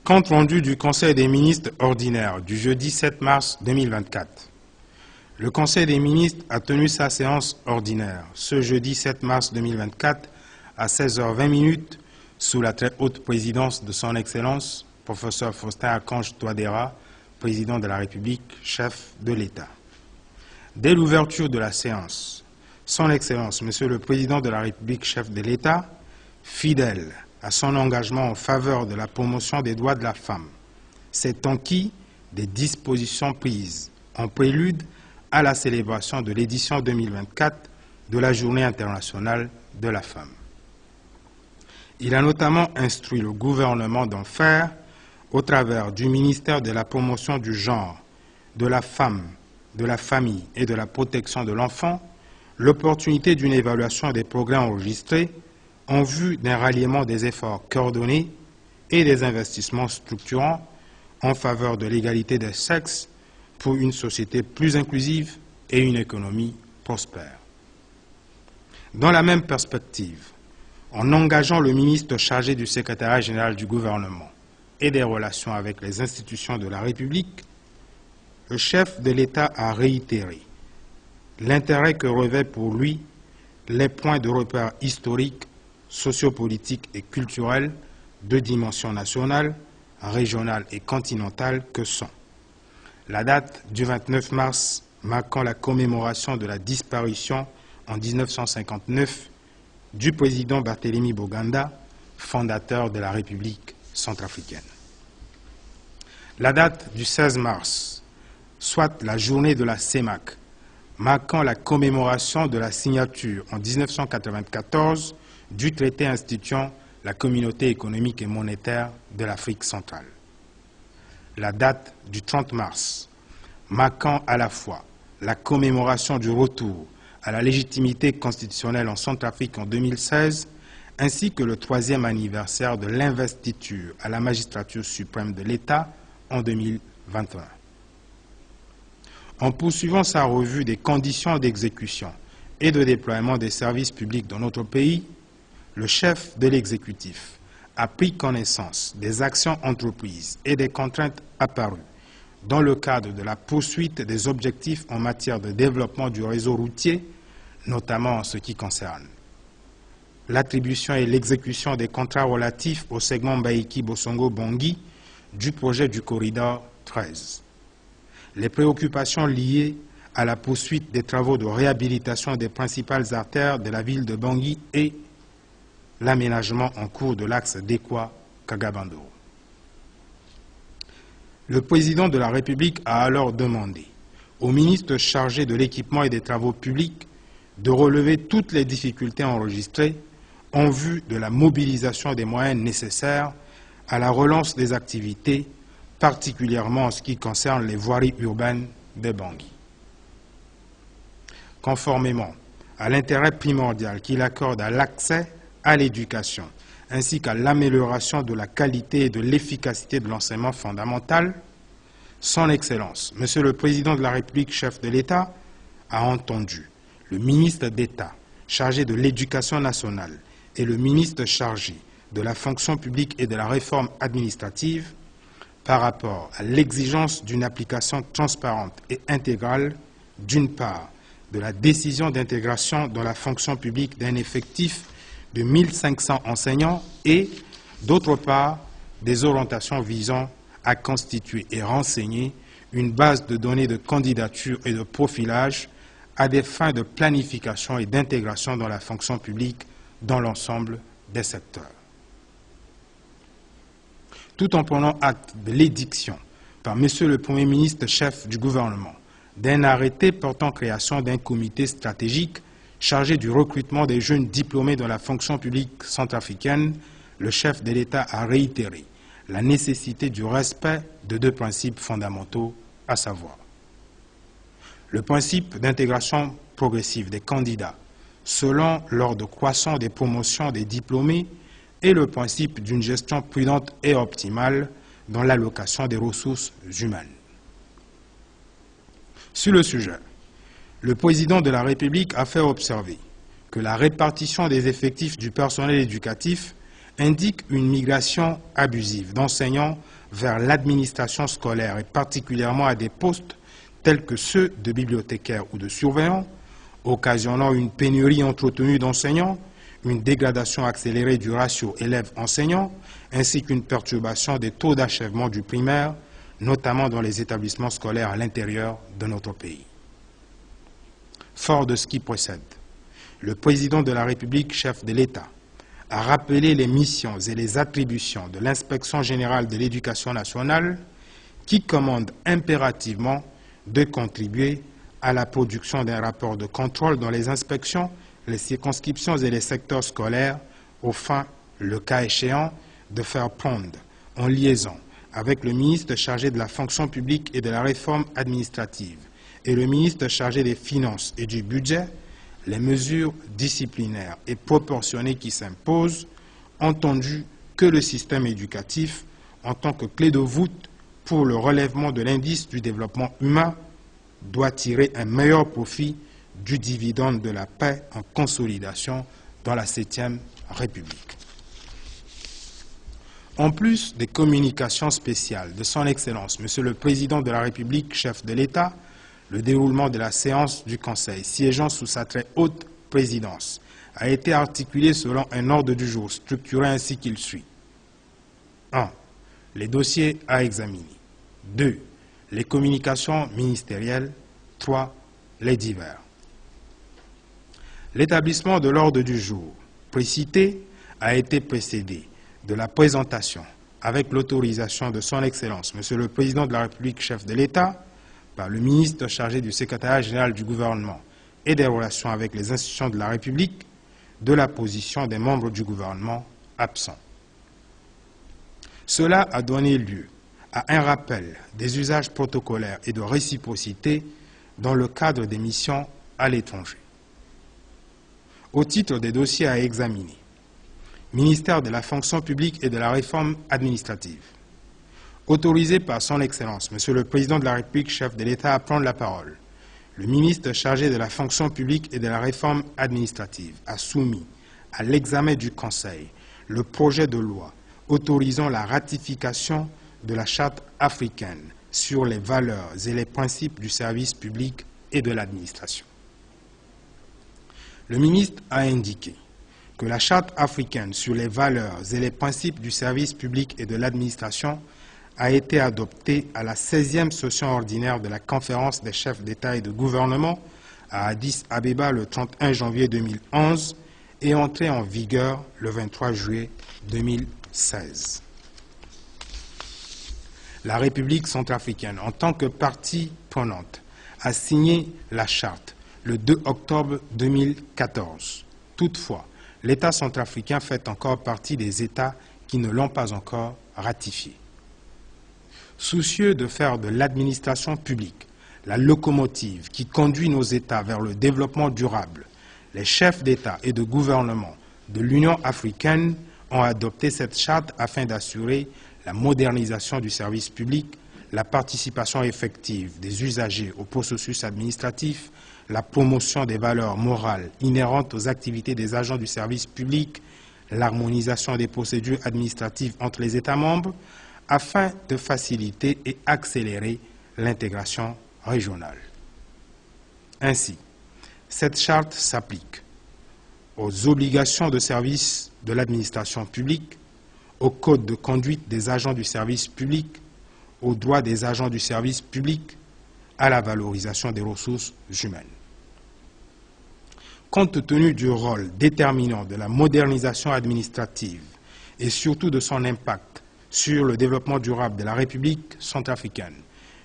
Compte rendu du Conseil des ministres ordinaire du jeudi 7 mars 2024. Le Conseil des ministres a tenu sa séance ordinaire ce jeudi 7 mars 2024 à 16h20 sous la très haute présidence de son Excellence, professeur Faustin Archange Touadéra, président de la République, chef de l'État. Dès l'ouverture de la séance, son Excellence, Monsieur le Président de la République, chef de l'État, fidèle à son engagement en faveur de la promotion des droits de la femme, s'est enquis des dispositions prises en prélude à la célébration de l'édition 2024 de la Journée internationale de la femme. Il a notamment instruit le gouvernement d'en faire, au travers du ministère de la promotion du genre, de la femme, de la famille et de la protection de l'enfant, l'opportunité d'une évaluation des progrès enregistrés en vue d'un ralliement des efforts coordonnés et des investissements structurants en faveur de l'égalité des sexes pour une société plus inclusive et une économie prospère. Dans la même perspective, en engageant le ministre chargé du secrétariat général du gouvernement et des relations avec les institutions de la République, le chef de l'État a réitéré l'intérêt que revêtent pour lui les points de repère historiques, sociopolitiques et culturels de dimension nationale, régionale et continentale que sont la date du 29 mars marquant la commémoration de la disparition en 1959 du président Barthélemy Boganda, fondateur de la République centrafricaine. La date du 16 mars, soit la journée de la CEMAC, marquant la commémoration de la signature en 1994 du traité instituant la Communauté économique et monétaire de l'Afrique centrale. La date du 30 mars, marquant à la fois la commémoration du retour à la légitimité constitutionnelle en Centrafrique en 2016, ainsi que le 3e anniversaire de l'investiture à la magistrature suprême de l'État en 2021. En poursuivant sa revue des conditions d'exécution et de déploiement des services publics dans notre pays, le chef de l'exécutif a pris connaissance des actions entreprises et des contraintes apparues dans le cadre de la poursuite des objectifs en matière de développement du réseau routier, notamment en ce qui concerne l'attribution et l'exécution des contrats relatifs au segment Mbaïki-Bosongo-Bangui du projet du corridor 13, les préoccupations liées à la poursuite des travaux de réhabilitation des principales artères de la ville de Bangui et l'aménagement en cours de l'axe Dekwa-Kagabando. Le président de la République a alors demandé au ministre chargé de l'équipement et des travaux publics de relever toutes les difficultés enregistrées en vue de la mobilisation des moyens nécessaires à la relance des activités, particulièrement en ce qui concerne les voiries urbaines de Bangui. Conformément à l'intérêt primordial qu'il accorde à l'accès à l'éducation, ainsi qu'à l'amélioration de la qualité et de l'efficacité de l'enseignement fondamental, son Excellence, Monsieur le Président de la République, chef de l'État, a entendu le ministre d'État chargé de l'Éducation nationale et le ministre chargé de la fonction publique et de la réforme administrative par rapport à l'exigence d'une application transparente et intégrale, d'une part, de la décision d'intégration dans la fonction publique d'un effectif de 1500 enseignants et, d'autre part, des orientations visant à constituer et renseigner une base de données de candidature et de profilage à des fins de planification et d'intégration dans la fonction publique dans l'ensemble des secteurs. Tout en prenant acte de l'édiction par Monsieur le Premier ministre chef du gouvernement d'un arrêté portant création d'un comité stratégique chargé du recrutement des jeunes diplômés dans la fonction publique centrafricaine, le chef de l'État a réitéré la nécessité du respect de deux principes fondamentaux, à savoir le principe d'intégration progressive des candidats selon l'ordre croissant des promotions des diplômés et le principe d'une gestion prudente et optimale dans l'allocation des ressources humaines. Sur le sujet, le président de la République a fait observer que la répartition des effectifs du personnel éducatif indique une migration abusive d'enseignants vers l'administration scolaire et particulièrement à des postes tels que ceux de bibliothécaires ou de surveillants, occasionnant une pénurie entretenue d'enseignants, une dégradation accélérée du ratio élèves-enseignants, ainsi qu'une perturbation des taux d'achèvement du primaire, notamment dans les établissements scolaires à l'intérieur de notre pays. Fort de ce qui précède, le président de la République, chef de l'État, a rappelé les missions et les attributions de l'Inspection générale de l'éducation nationale qui commande impérativement de contribuer à la production d'un rapport de contrôle dans les inspections, les circonscriptions et les secteurs scolaires, au fin, le cas échéant, de faire prendre en liaison avec le ministre chargé de la fonction publique et de la réforme administrative et le ministre chargé des Finances et du Budget les mesures disciplinaires et proportionnées qui s'imposent, entendu que le système éducatif, en tant que clé de voûte pour le relèvement de l'indice du développement humain, doit tirer un meilleur profit du dividende de la paix en consolidation dans la 7e République. En plus des communications spéciales de son Excellence, Monsieur le Président de la République, chef de l'État, le déroulement de la séance du Conseil, siégeant sous sa très haute présidence, a été articulé selon un ordre du jour structuré ainsi qu'il suit. 1. Les dossiers à examiner. 2. Les communications ministérielles. 3. Les divers. L'établissement de l'ordre du jour précité a été précédé de la présentation, avec l'autorisation de son Excellence, Monsieur le Président de la République, chef de l'État, par le ministre chargé du secrétariat général du gouvernement et des relations avec les institutions de la République, de la position des membres du gouvernement absents. Cela a donné lieu à un rappel des usages protocolaires et de réciprocité dans le cadre des missions à l'étranger. Au titre des dossiers à examiner, ministère de la fonction publique et de la réforme administrative, autorisé par son Excellence, Monsieur le Président de la République, chef de l'État, à prendre la parole, le ministre chargé de la fonction publique et de la réforme administrative a soumis à l'examen du Conseil le projet de loi autorisant la ratification de la Charte africaine sur les valeurs et les principes du service public et de l'administration. Le ministre a indiqué que la Charte africaine sur les valeurs et les principes du service public et de l'administration a été adoptée à la 16e session ordinaire de la conférence des chefs d'État et de gouvernement à Addis Abeba le 31 janvier 2011 et entrée en vigueur le 23 juillet 2016. La République centrafricaine, en tant que partie prenante, a signé la charte le 2 octobre 2014. Toutefois, l'État centrafricain fait encore partie des États qui ne l'ont pas encore ratifiée. Soucieux de faire de l'administration publique la locomotive qui conduit nos États vers le développement durable, les chefs d'État et de gouvernement de l'Union africaine ont adopté cette charte afin d'assurer la modernisation du service public, la participation effective des usagers au processus administratif, la promotion des valeurs morales inhérentes aux activités des agents du service public, l'harmonisation des procédures administratives entre les États membres, afin de faciliter et accélérer l'intégration régionale. Ainsi, cette charte s'applique aux obligations de service de l'administration publique, au code de conduite des agents du service public, aux droits des agents du service public, à la valorisation des ressources humaines. Compte tenu du rôle déterminant de la modernisation administrative et surtout de son impact sur le développement durable de la République centrafricaine,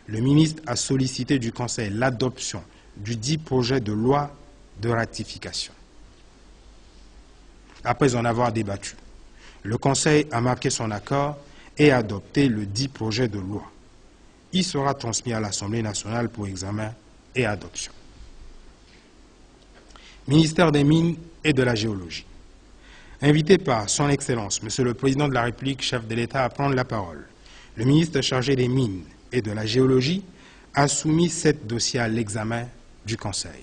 le ministre a sollicité du Conseil l'adoption du dit projet de loi de ratification. Après en avoir débattu, le Conseil a marqué son accord et a adopté le dit projet de loi. Il sera transmis à l'Assemblée nationale pour examen et adoption. Ministère des Mines et de la Géologie. Invité par son Excellence, Monsieur le Président de la République, chef de l'État, à prendre la parole, le ministre chargé des Mines et de la Géologie a soumis 7 dossiers à l'examen du Conseil.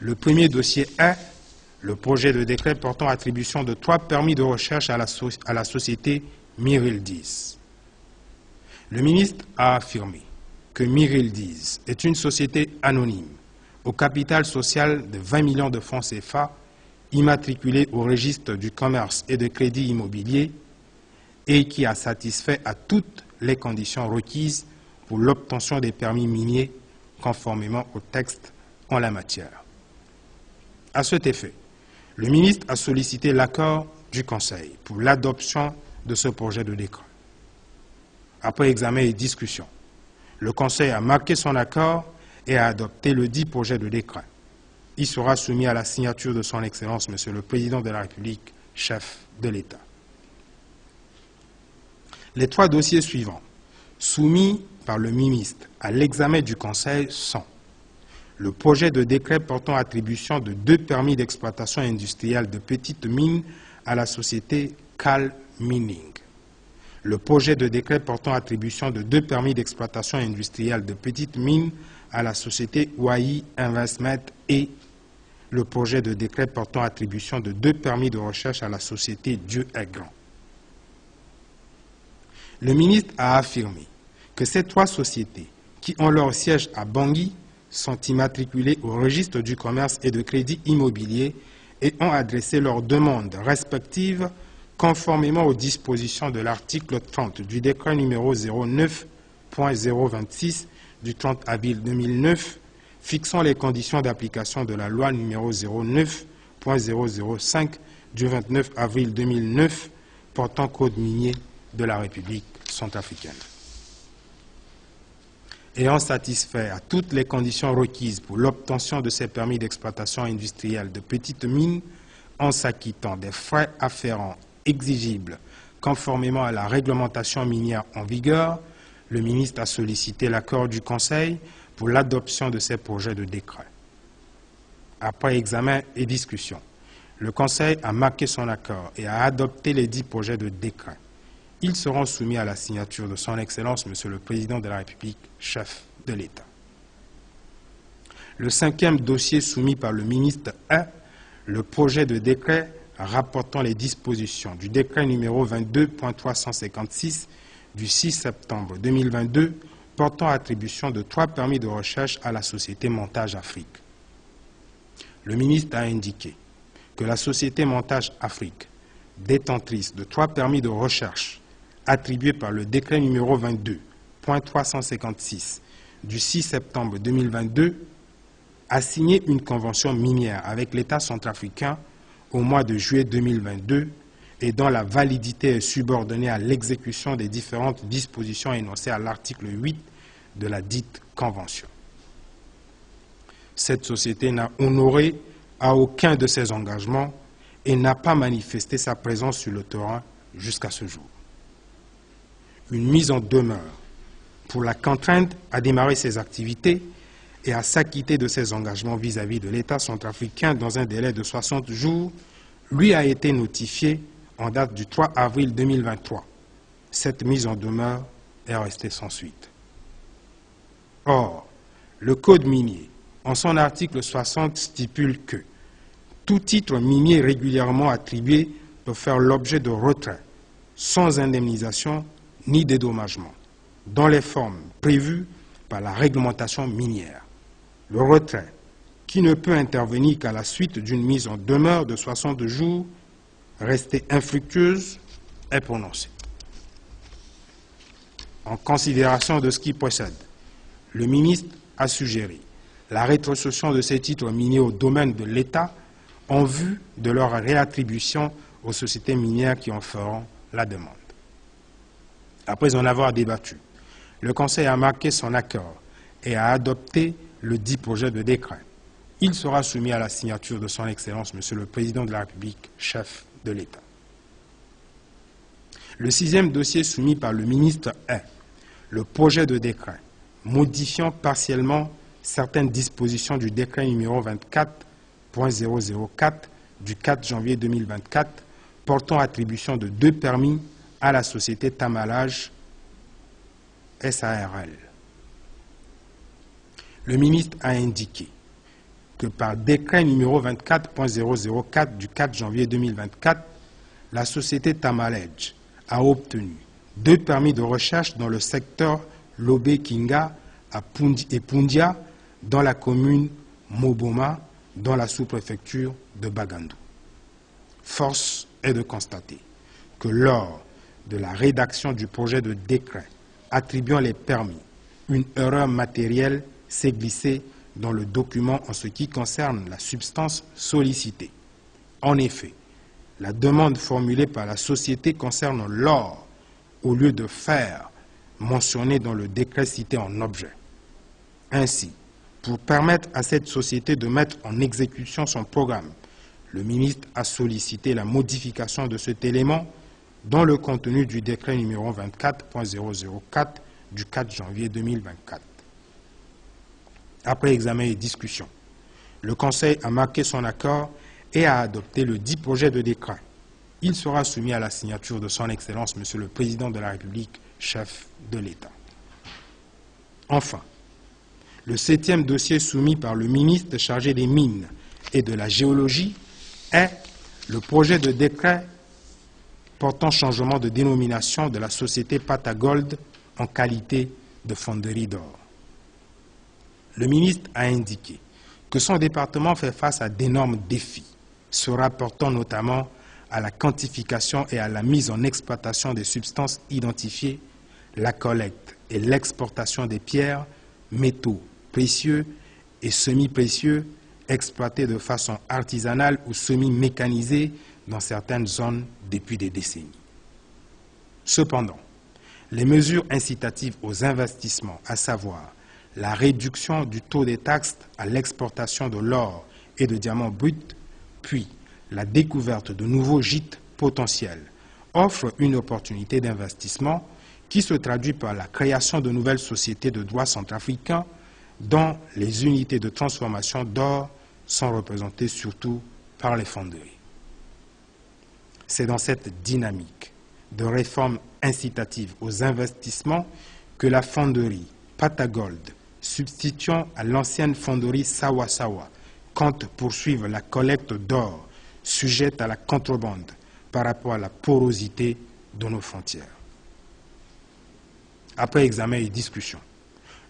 Le premier dossier est le projet de décret portant attribution de 3 permis de recherche à la société Mirildiz. Le ministre a affirmé que Mirildiz est une société anonyme au capital social de 20 millions de francs CFA, immatriculée au registre du commerce et de crédit immobilier et qui a satisfait à toutes les conditions requises pour l'obtention des permis miniers conformément au texte en la matière. À cet effet, le ministre a sollicité l'accord du Conseil pour l'adoption de ce projet de décret. Après examen et discussion, le Conseil a marqué son accord et a adopté le dit projet de décret. Il sera soumis à la signature de son Excellence, Monsieur le Président de la République, chef de l'État. Les 3 dossiers suivants, soumis par le ministre à l'examen du Conseil, sont le projet de décret portant attribution de 2 permis d'exploitation industrielle de petites mines à la société Cal Mining, le projet de décret portant attribution de 2 permis d'exploitation industrielle de petites mines à la société Wai Investment et le projet de décret portant attribution de 2 permis de recherche à la société Dieu est grand. Le ministre a affirmé que ces 3 sociétés, qui ont leur siège à Bangui, sont immatriculées au registre du commerce et de crédit immobilier et ont adressé leurs demandes respectives conformément aux dispositions de l'article 30 du décret numéro 09.026 du 30 avril 2009 fixant les conditions d'application de la loi numéro 09.005 du 29 avril 2009 portant code minier de la République centrafricaine. Ayant satisfait à toutes les conditions requises pour l'obtention de ces permis d'exploitation industrielle de petites mines, en s'acquittant des frais afférents exigibles conformément à la réglementation minière en vigueur, le ministre a sollicité l'accord du Conseil pour l'adoption de ces projets de décret. Après examen et discussion, le Conseil a marqué son accord et a adopté les 10 projets de décret. Ils seront soumis à la signature de son Excellence, Monsieur le Président de la République, chef de l'État. Le 5e dossier soumis par le ministre est le projet de décret rapportant les dispositions du décret numéro 22.356 du 6 septembre 2022 portant attribution de 3 permis de recherche à la société Montage Afrique. Le ministre a indiqué que la société Montage Afrique, détentrice de 3 permis de recherche attribués par le décret numéro 22.356 du 6 septembre 2022, a signé une convention minière avec l'État centrafricain au mois de juillet 2022 et dont la validité est subordonnée à l'exécution des différentes dispositions énoncées à l'article 8 de la dite convention. Cette société n'a honoré à aucun de ses engagements et n'a pas manifesté sa présence sur le terrain jusqu'à ce jour. Une mise en demeure pour la contrainte à démarrer ses activités et à s'acquitter de ses engagements vis-à-vis de l'État centrafricain dans un délai de 60 jours lui a été notifiée en date du 3 avril 2023. Cette mise en demeure est restée sans suite. Or, le Code minier, en son article 60, stipule que tout titre minier régulièrement attribué peut faire l'objet de retrait sans indemnisation ni dédommagement, dans les formes prévues par la réglementation minière. Le retrait, qui ne peut intervenir qu'à la suite d'une mise en demeure de 60 jours, restée infructueuse, est prononcé. En considération de ce qui précède, le ministre a suggéré la rétrocession de ces titres miniers au domaine de l'État en vue de leur réattribution aux sociétés minières qui en feront la demande. Après en avoir débattu, le Conseil a marqué son accord et a adopté le dit projet de décret. Il sera soumis à la signature de son Excellence, Monsieur le Président de la République, chef de l'État. Le 6e dossier soumis par le ministre est le projet de décret modifiant partiellement certaines dispositions du décret numéro 24.004 du 4 janvier 2024 portant attribution de 2 permis à la société Tamalage SARL. Le ministre a indiqué que par décret numéro 24.004 du 4 janvier 2024, la société Tamalej a obtenu 2 permis de recherche dans le secteur Lobé-Kinga et Pundia dans la commune Moboma, dans la sous-préfecture de Bagandou. Force est de constater que lors de la rédaction du projet de décret attribuant les permis, une erreur matérielle s'est glissée dans le document en ce qui concerne la substance sollicitée. En effet, la demande formulée par la société concerne l'or au lieu de fer mentionné dans le décret cité en objet. Ainsi, pour permettre à cette société de mettre en exécution son programme, le ministre a sollicité la modification de cet élément dans le contenu du décret numéro 24.004 du 4 janvier 2024. Après examen et discussion, le Conseil a marqué son accord et a adopté le dit projet de décret. Il sera soumis à la signature de son Excellence, Monsieur le Président de la République, chef de l'État. Enfin, le 7e dossier soumis par le ministre chargé des Mines et de la Géologie est le projet de décret portant changement de dénomination de la société Patagold en qualité de fonderie d'or. Le ministre a indiqué que son département fait face à d'énormes défis, se rapportant notamment à la quantification et à la mise en exploitation des substances identifiées, la collecte et l'exportation des pierres, métaux précieux et semi-précieux exploités de façon artisanale ou semi-mécanisée dans certaines zones depuis des décennies. Cependant, les mesures incitatives aux investissements, à savoir la réduction du taux des taxes à l'exportation de l'or et de diamants bruts, puis la découverte de nouveaux gîtes potentiels, offrent une opportunité d'investissement qui se traduit par la création de nouvelles sociétés de droit centrafricain dont les unités de transformation d'or sont représentées surtout par les fonderies. C'est dans cette dynamique de réforme incitative aux investissements que la fonderie Patagold, substituant à l'ancienne fonderie Sawa Sawa, compte poursuivre la collecte d'or sujette à la contrebande par rapport à la porosité de nos frontières. Après examen et discussion,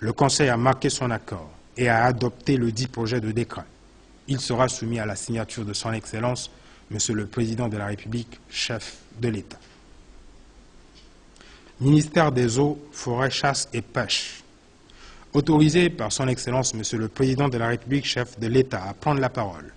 le Conseil a marqué son accord et a adopté le dit projet de décret. Il sera soumis à la signature de son Excellence, Monsieur le Président de la République, chef de l'État. Ministère des Eaux, Forêts, Chasse et Pêche. Autorisé par son Excellence, Monsieur le Président de la République, chef de l'État, à prendre la parole,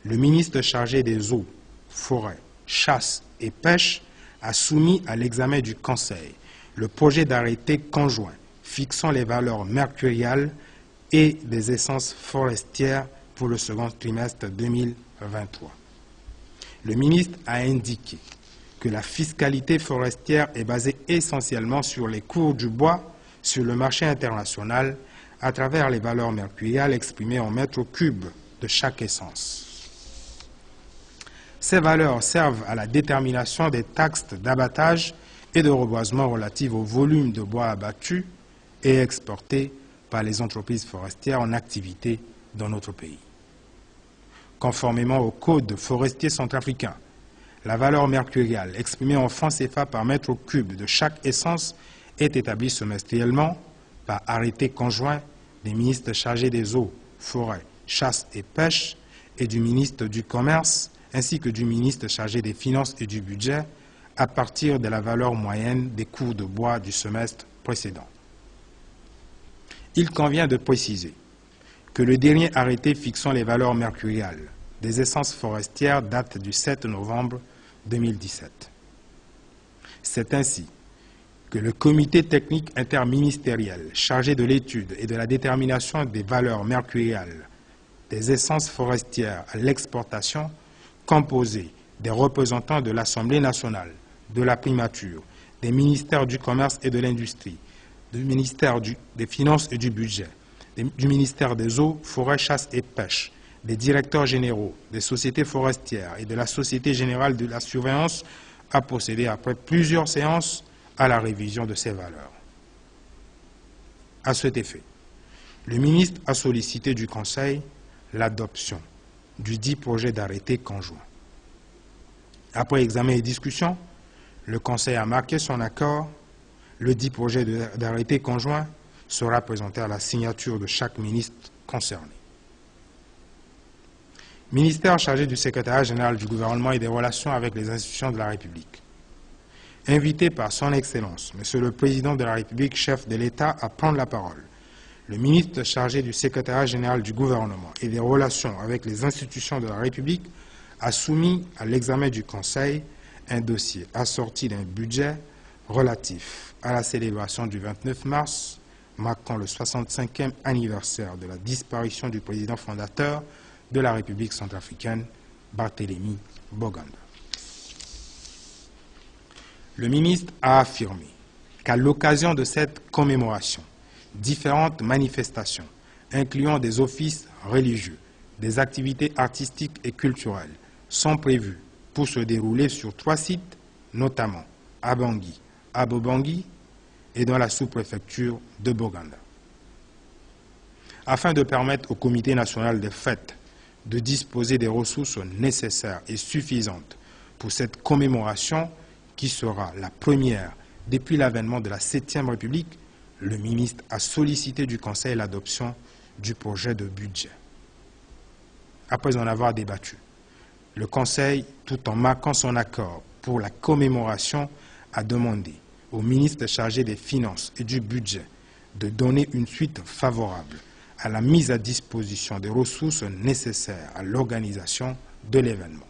le ministre chargé des Eaux, Forêts, Chasse et Pêche a soumis à l'examen du Conseil le projet d'arrêté conjoint fixant les valeurs mercuriales et des essences forestières pour le second trimestre 2023. Le ministre a indiqué que la fiscalité forestière est basée essentiellement sur les cours du bois sur le marché international à travers les valeurs mercuriales exprimées en mètres cubes de chaque essence. Ces valeurs servent à la détermination des taxes d'abattage et de reboisement relatives au volume de bois abattu et exporté par les entreprises forestières en activité dans notre pays. Conformément au Code forestier centrafricain, la valeur mercuriale exprimée en francs CFA par mètre cube de chaque essence est établie semestriellement par arrêté conjoint des ministres chargés des eaux, forêts, chasse et pêche et du ministre du Commerce ainsi que du ministre chargé des Finances et du Budget à partir de la valeur moyenne des cours de bois du semestre précédent. Il convient de préciser que le dernier arrêté fixant les valeurs mercuriales des essences forestières date du 7 novembre 2017. C'est ainsi que le comité technique interministériel chargé de l'étude et de la détermination des valeurs mercuriales des essences forestières à l'exportation, composé des représentants de l'Assemblée nationale, de la primature, des ministères du Commerce et de l'Industrie, du ministère des Finances et du Budget, du ministère des Eaux, Forêts, Chasse et Pêche, des directeurs généraux, des sociétés forestières et de la Société générale de la surveillance a procédé après plusieurs séances à la révision de ces valeurs. À cet effet, le ministre a sollicité du Conseil l'adoption du dit projet d'arrêté conjoint. Après examen et discussion, le Conseil a marqué son accord. Le dit projet d'arrêté conjoint sera présenté à la signature de chaque ministre concerné. Ministère chargé du secrétariat général du gouvernement et des relations avec les institutions de la République. Invité par son Excellence, Monsieur le Président de la République, chef de l'État, à prendre la parole, le ministre chargé du secrétariat général du gouvernement et des relations avec les institutions de la République a soumis à l'examen du Conseil un dossier assorti d'un budget relatif à la célébration du 29 mars, marquant le 65e anniversaire de la disparition du président fondateur de la République centrafricaine, Barthélemy Boganda. Le ministre a affirmé qu'à l'occasion de cette commémoration, différentes manifestations, incluant des offices religieux, des activités artistiques et culturelles, sont prévues pour se dérouler sur 3 sites, notamment à Bangui, à Bobangui et dans la sous-préfecture de Boganda. Afin de permettre au Comité national des fêtes de disposer des ressources nécessaires et suffisantes pour cette commémoration qui sera la première depuis l'avènement de la 7e République, le ministre a sollicité du Conseil l'adoption du projet de budget. Après en avoir débattu, le Conseil, tout en marquant son accord pour la commémoration, a demandé au ministre chargé des Finances et du Budget de donner une suite favorable à la mise à disposition des ressources nécessaires à l'organisation de l'événement.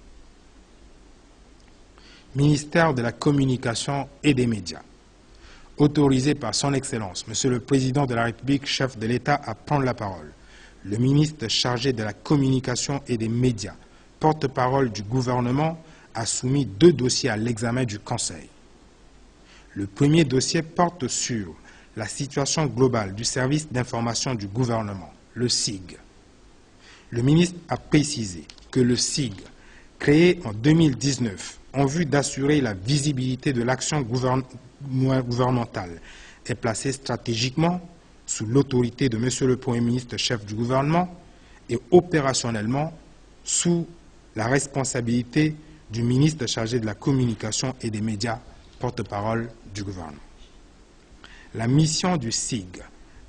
Ministère de la Communication et des Médias. Autorisé par son Excellence, Monsieur le Président de la République, chef de l'État, à prendre la parole, le ministre chargé de la Communication et des Médias, porte-parole du gouvernement, a soumis 2 dossiers à l'examen du Conseil. Le premier dossier porte sur la situation globale du service d'information du gouvernement, le SIG. Le ministre a précisé que le SIG, créé en 2019 en vue d'assurer la visibilité de l'action gouvernementale, est placé stratégiquement sous l'autorité de Monsieur le Premier ministre, chef du gouvernement, et opérationnellement sous la responsabilité du ministre chargé de la Communication et des Médias, porte-parole du gouvernement. La mission du SIG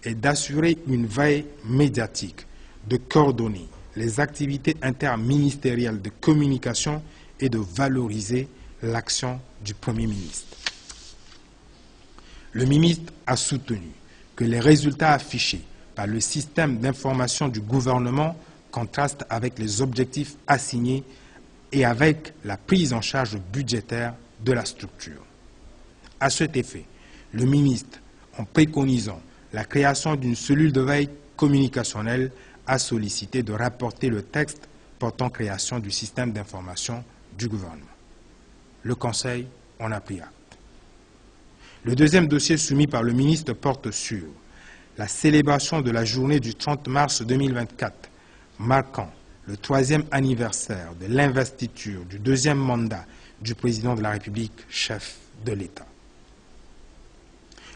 est d'assurer une veille médiatique, de coordonner les activités interministérielles de communication et de valoriser l'action du Premier ministre. Le ministre a soutenu que les résultats affichés par le système d'information du gouvernement contrastent avec les objectifs assignés et avec la prise en charge budgétaire de la structure. À cet effet, le ministre, en préconisant la création d'une cellule de veille communicationnelle, a sollicité de rapporter le texte portant création du système d'information du gouvernement. Le Conseil en a pris acte. Le deuxième dossier soumis par le ministre porte sur la célébration de la journée du 30 mars 2024, marquant le 3e anniversaire de l'investiture du 2e mandat du président de la République, chef de l'État.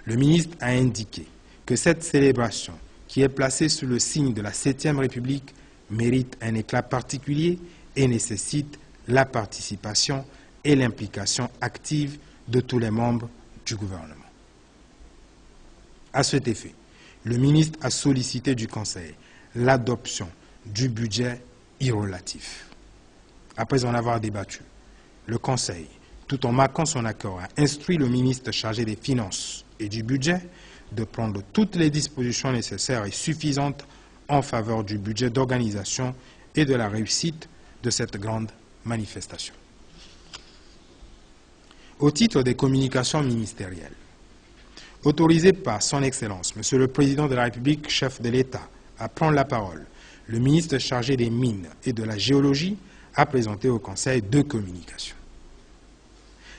Le ministre a indiqué que cette célébration, qui est placée sous le signe de la 7e République, mérite un éclat particulier et nécessite la participation et l'implication active de tous les membres du gouvernement. À cet effet, le ministre a sollicité du Conseil l'adoption du budget irrelatif. Après en avoir débattu, le Conseil, tout en marquant son accord, a instruit le ministre chargé des Finances et du Budget de prendre toutes les dispositions nécessaires et suffisantes en faveur du budget d'organisation et de la réussite de cette grande manifestation. Au titre des communications ministérielles, autorisé par son Excellence, Monsieur le Président de la République, chef de l'État, à prendre la parole, le ministre chargé des Mines et de la Géologie a présenté au Conseil 2 communications.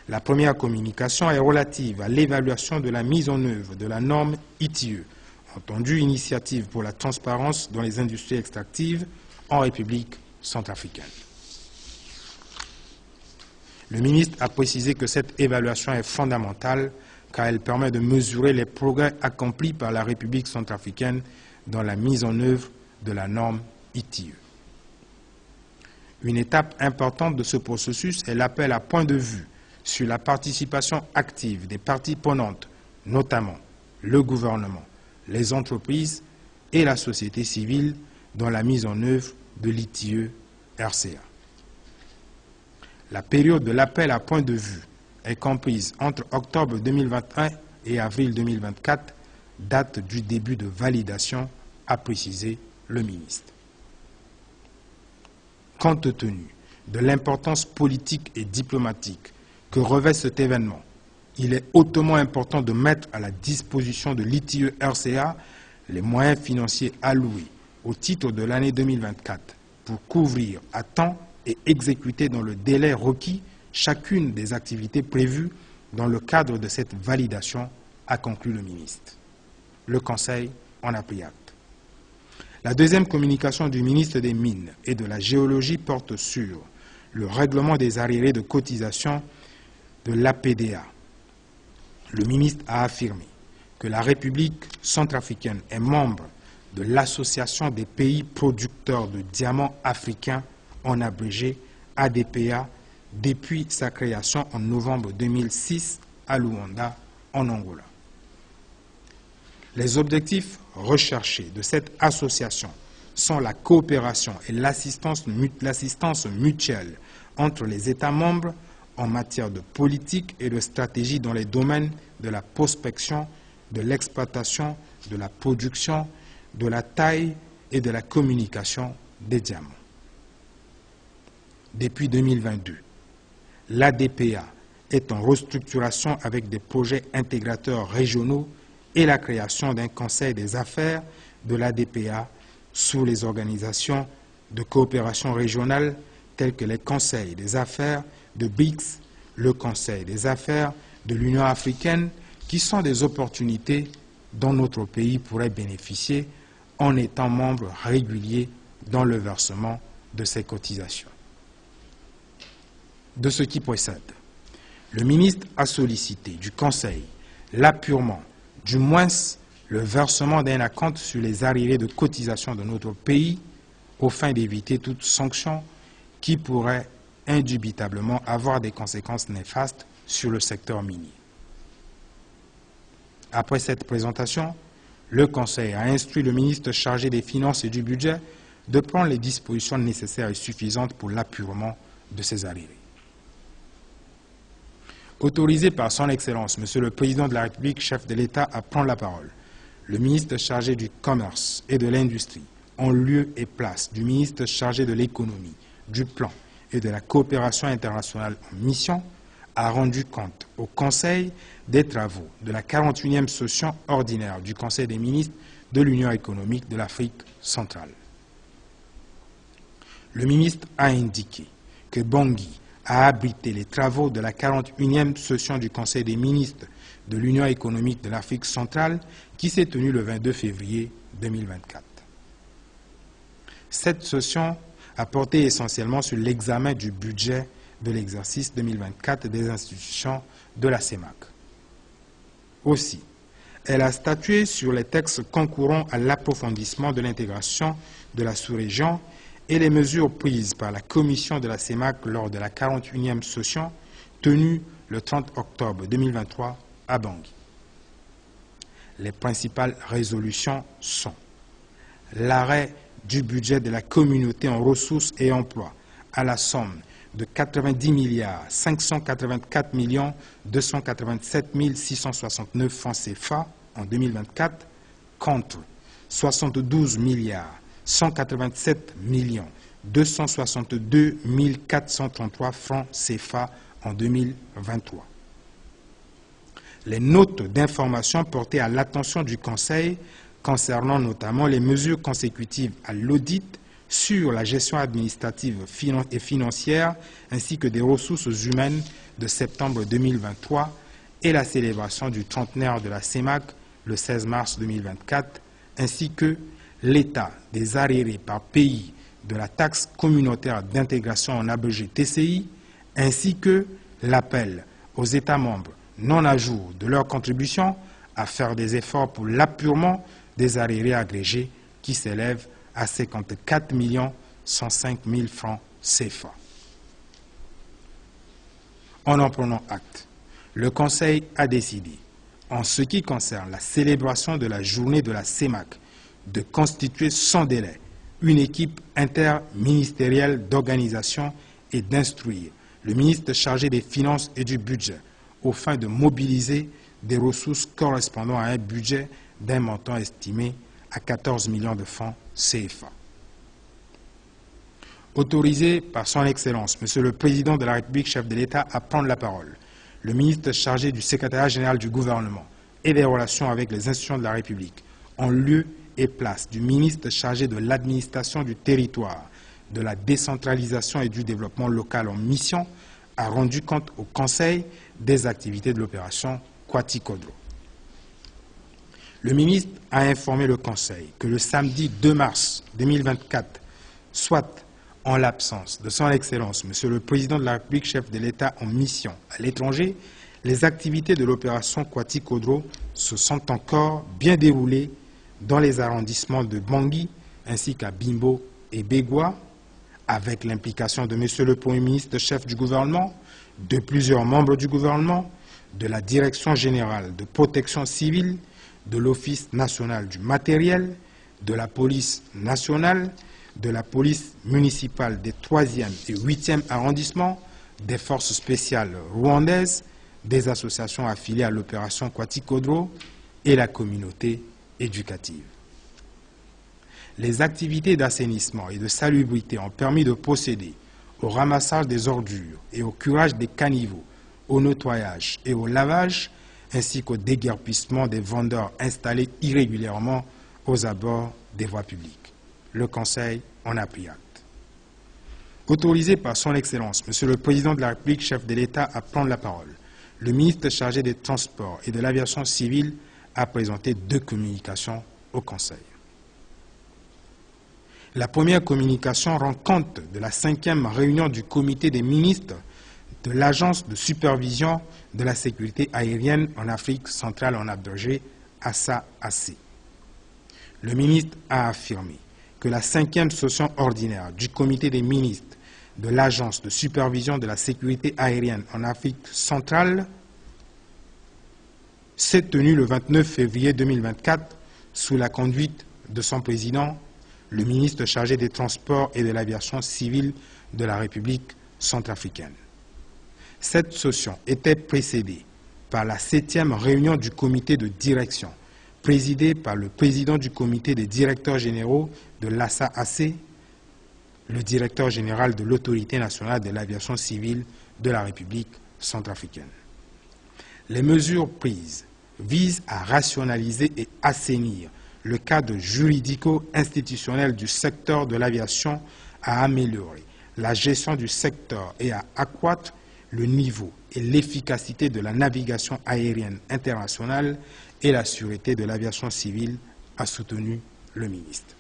La première communication est relative à l'évaluation de la mise en œuvre de la norme ITIE, entendue Initiative pour la transparence dans les industries extractives en République centrafricaine. Le ministre a précisé que cette évaluation est fondamentale car elle permet de mesurer les progrès accomplis par la République centrafricaine dans la mise en œuvre de la norme ITIE. Une étape importante de ce processus est l'appel à point de vue sur la participation active des parties prenantes, notamment le gouvernement, les entreprises et la société civile dans la mise en œuvre de l'ITIE-RCA. La période de l'appel à point de vue est comprise entre octobre 2021 et avril 2024, date du début de validation, a précisé le ministre. Compte tenu de l'importance politique et diplomatique que revêt cet événement, il est hautement important de mettre à la disposition de l'ITIE-RCA les moyens financiers alloués au titre de l'année 2024 pour couvrir à temps et exécuter dans le délai requis chacune des activités prévues dans le cadre de cette validation, a conclu le ministre. Le Conseil en a pris acte. La deuxième communication du ministre des Mines et de la Géologie porte sur le règlement des arriérés de cotisation de l'APDA. Le ministre a affirmé que la République centrafricaine est membre de l'Association des pays producteurs de diamants africains, en abrégé ADPA, depuis sa création en novembre 2006 à Luanda, en Angola. Les objectifs recherchés de cette association sont la coopération et l'assistance mutuelle entre les États membres en matière de politique et de stratégie dans les domaines de la prospection, de l'exploitation, de la production, de la taille et de la communication des diamants. Depuis 2022, l'ADPA est en restructuration avec des projets intégrateurs régionaux et la création d'un conseil des affaires de l'ADPA sous les organisations de coopération régionale telles que les conseils des affaires de BRICS, le conseil des affaires de l'Union africaine, qui sont des opportunités dont notre pays pourrait bénéficier en étant membre régulier dans le versement de ces cotisations. De ce qui précède, le ministre a sollicité du Conseil l'appurement, du moins le versement d'un acompte sur les arriérés de cotisation de notre pays, aux fins d'éviter toute sanction qui pourrait indubitablement avoir des conséquences néfastes sur le secteur minier. Après cette présentation, le Conseil a instruit le ministre chargé des Finances et du Budget de prendre les dispositions nécessaires et suffisantes pour l'appurement de ces arriérés. Autorisé par son Excellence, Monsieur le Président de la République, chef de l'État, à prendre la parole, le ministre chargé du Commerce et de l'Industrie, en lieu et place du ministre chargé de l'Économie, du Plan et de la Coopération internationale en mission, a rendu compte au Conseil des travaux de la 41e session ordinaire du Conseil des ministres de l'Union économique de l'Afrique centrale. Le ministre a indiqué que Bangui a abrité les travaux de la 41e session du Conseil des ministres de l'Union économique de l'Afrique centrale qui s'est tenue le 22 février 2024. Cette session a porté essentiellement sur l'examen du budget de l'exercice 2024 des institutions de la CEMAC. Aussi, elle a statué sur les textes concourant à l'approfondissement de l'intégration de la sous-région et les mesures prises par la commission de la CEMAC lors de la 41e session tenue le 30 octobre 2023 à Bangui. Les principales résolutions sont l'arrêt du budget de la communauté en ressources et emplois à la somme de 90 584 287 669 francs CFA en 2024 contre 72 187 262 433 francs CFA en 2023. Les notes d'information portées à l'attention du Conseil concernant notamment les mesures consécutives à l'audit sur la gestion administrative et financière ainsi que des ressources humaines de septembre 2023 et la célébration du trentenaire de la CEMAC le 16 mars 2024, ainsi que l'état des arriérés par pays de la taxe communautaire d'intégration en abrégé TCI, ainsi que l'appel aux États membres non à jour de leur contribution à faire des efforts pour l'appurement des arriérés agrégés qui s'élèvent à 54 105 000 francs CFA. En prenant acte, le Conseil a décidé, en ce qui concerne la célébration de la journée de la CEMAC, de constituer sans délai une équipe interministérielle d'organisation et d'instruire le ministre chargé des Finances et du Budget aux fins de mobiliser des ressources correspondant à un budget d'un montant estimé à 14 millions de francs CFA. Autorisé par son Excellence, Monsieur le Président de la République, chef de l'État, à prendre la parole, le ministre chargé du Secrétariat général du gouvernement et des relations avec les institutions de la République, en lieu et place du ministre chargé de l'administration du territoire, de la décentralisation et du développement local en mission, a rendu compte au Conseil des activités de l'opération Kwati-Kodro. Le ministre a informé le Conseil que le samedi 2 mars 2024, soit en l'absence de son Excellence, Monsieur le Président de la République, chef de l'État en mission à l'étranger, les activités de l'opération Kwati-Kodro se sont encore bien déroulées dans les arrondissements de Bangui ainsi qu'à Bimbo et Bégua, avec l'implication de Monsieur le Premier ministre, chef du gouvernement, de plusieurs membres du gouvernement, de la Direction générale de protection civile, de l'Office national du matériel, de la police nationale, de la police municipale des 3e et 8e arrondissements, des forces spéciales rwandaises, des associations affiliées à l'opération Kwati-Kodro et la communauté éducative. Les activités d'assainissement et de salubrité ont permis de procéder au ramassage des ordures et au curage des caniveaux, au nettoyage et au lavage, ainsi qu'au déguerpissement des vendeurs installés irrégulièrement aux abords des voies publiques. Le Conseil en a pris acte. Autorisé par son Excellence, Monsieur le Président de la République, chef de l'État, à prendre la parole, le ministre chargé des Transports et de l'Aviation civile a présenté 2 communications au Conseil. La première communication rend compte de la 5e réunion du comité des ministres de l'Agence de supervision de la sécurité aérienne en Afrique centrale, en abrégé ASA-AC. Le ministre a affirmé que la 5e session ordinaire du comité des ministres de l'Agence de supervision de la sécurité aérienne en Afrique centrale s'est tenue le 29 février 2024 sous la conduite de son président, le ministre chargé des Transports et de l'Aviation civile de la République centrafricaine. Cette session était précédée par la 7e réunion du comité de direction, présidée par le président du comité des directeurs généraux de l'ASA-AC, le directeur général de l'Autorité nationale de l'aviation civile de la République centrafricaine. Les mesures prises visent à rationaliser et assainir le cadre juridico-institutionnel du secteur de l'aviation, à améliorer la gestion du secteur et à accroître le niveau et l'efficacité de la navigation aérienne internationale et la sûreté de l'aviation civile, a soutenu le ministre.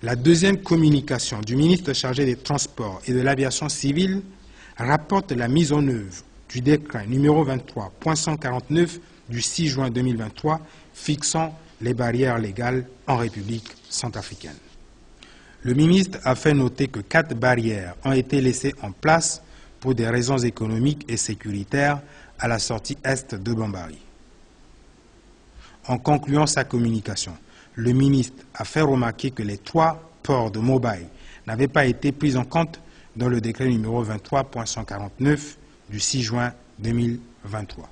La 2e communication du ministre chargé des Transports et de l'Aviation civile rapporte la mise en œuvre du décret numéro 23.149 du 6 juin 2023 fixant les barrières légales en République centrafricaine. Le ministre a fait noter que 4 barrières ont été laissées en place pour des raisons économiques et sécuritaires à la sortie est de Bambari. En concluant sa communication, le ministre a fait remarquer que les 3 ports de Mobile n'avaient pas été pris en compte dans le décret numéro 23.149 du 6 juin 2023.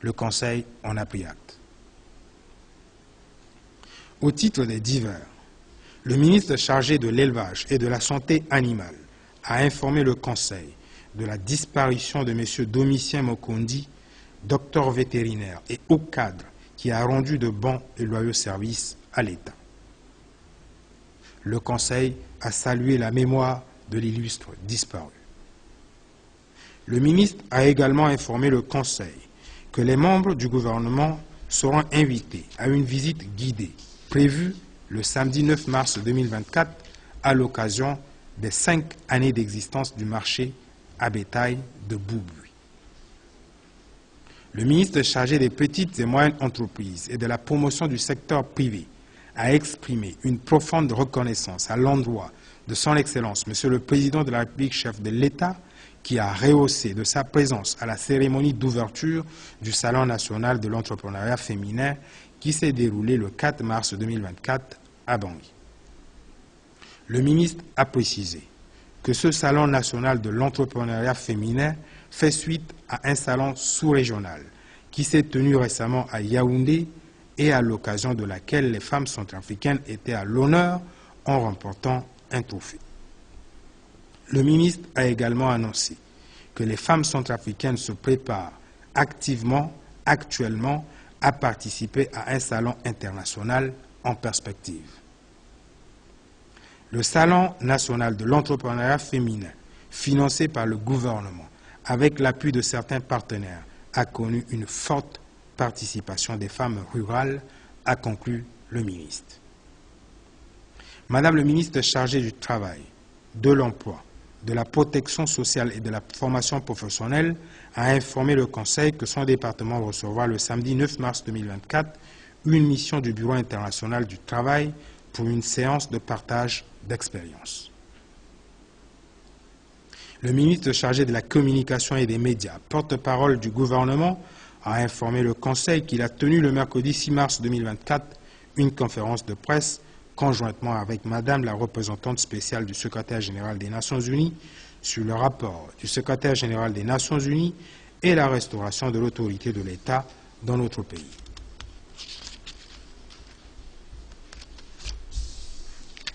Le Conseil en a pris acte. Au titre des divers, le ministre chargé de l'élevage et de la santé animale a informé le Conseil de la disparition de M. Domitien Mokondi, docteur vétérinaire et haut cadre qui a rendu de bons et loyaux services à l'État. Le Conseil a salué la mémoire de l'illustre disparu. Le ministre a également informé le Conseil que les membres du gouvernement seront invités à une visite guidée prévue le samedi 9 mars 2024 à l'occasion des 5 années d'existence du marché à bétail de Boubouy. Le ministre chargé des petites et moyennes entreprises et de la promotion du secteur privé a exprimé une profonde reconnaissance à l'endroit de son Excellence, Monsieur le Président de la République, chef de l'État, qui a rehaussé de sa présence à la cérémonie d'ouverture du Salon national de l'entrepreneuriat féminin qui s'est déroulé le 4 mars 2024 à Bangui. Le ministre a précisé que ce Salon national de l'entrepreneuriat féminin fait suite à un salon sous-régional qui s'est tenu récemment à Yaoundé et à l'occasion de laquelle les femmes centrafricaines étaient à l'honneur en remportant un trophée. Le ministre a également annoncé que les femmes centrafricaines se préparent activement, actuellement, à participer à un salon international en perspective. Le Salon national de l'entrepreneuriat féminin, financé par le gouvernement, avec l'appui de certains partenaires, a connu une forte participation des femmes rurales, a conclu le ministre. Madame le ministre chargée du Travail, de l'Emploi, de la Protection sociale et de la formation professionnelle a informé le Conseil que son département recevra le samedi 9 mars 2024 une mission du Bureau international du travail pour une séance de partage d'expérience. Le ministre chargé de la Communication et des Médias, porte-parole du gouvernement, a informé le Conseil qu'il a tenu le mercredi 6 mars 2024 une conférence de presse conjointement avec Madame la représentante spéciale du secrétaire général des Nations Unies sur le rapport du secrétaire général des Nations Unies et la restauration de l'autorité de l'État dans notre pays.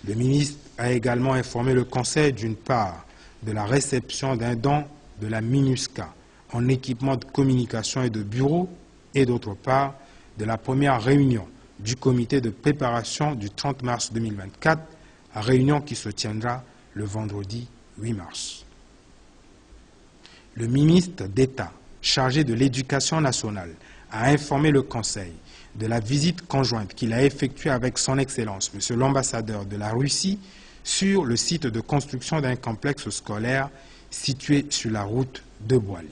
Le ministre a également informé le Conseil d'une part de la réception d'un don de la MINUSCA en équipement de communication et de bureau et d'autre part de la première réunion du comité de préparation du 30 mars 2024, réunion qui se tiendra le vendredi 8 mars. Le ministre d'État chargé de l'Éducation nationale a informé le Conseil de la visite conjointe qu'il a effectuée avec son Excellence, Monsieur l'ambassadeur de la Russie, sur le site de construction d'un complexe scolaire situé sur la route de Boali.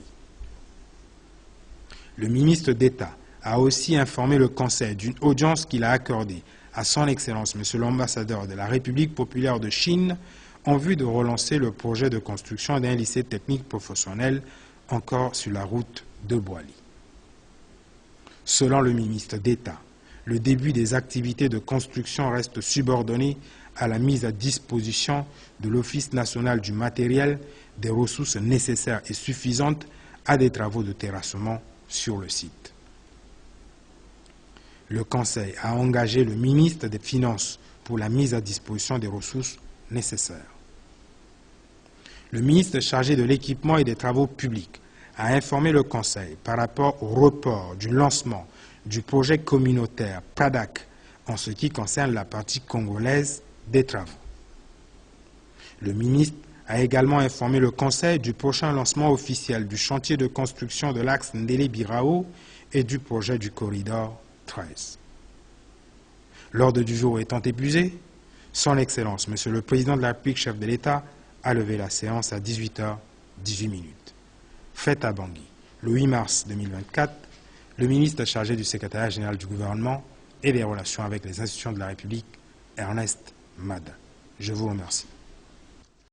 Le ministre d'État a aussi informé le Conseil d'une audience qu'il a accordée à son Excellence, Monsieur l'ambassadeur de la République populaire de Chine, en vue de relancer le projet de construction d'un lycée technique professionnel encore sur la route de Boali. Selon le ministre d'État, le début des activités de construction reste subordonné à la mise à disposition de l'Office national du matériel des ressources nécessaires et suffisantes à des travaux de terrassement sur le site. Le Conseil a engagé le ministre des Finances pour la mise à disposition des ressources nécessaires. Le ministre chargé de l'équipement et des travaux publics a informé le Conseil par rapport au report du lancement du projet communautaire PADAC en ce qui concerne la partie congolaise des travaux. Le ministre a également informé le Conseil du prochain lancement officiel du chantier de construction de l'axe Ndélé-Birao et du projet du corridor 13. L'ordre du jour étant épuisé, son Excellence, Monsieur le Président de la République, chef de l'État, a levé la séance à 18h18. Faite à Bangui, le 8 mars 2024, le ministre chargé du secrétariat général du gouvernement et des relations avec les institutions de la République, Ernest Mada. Je vous remercie.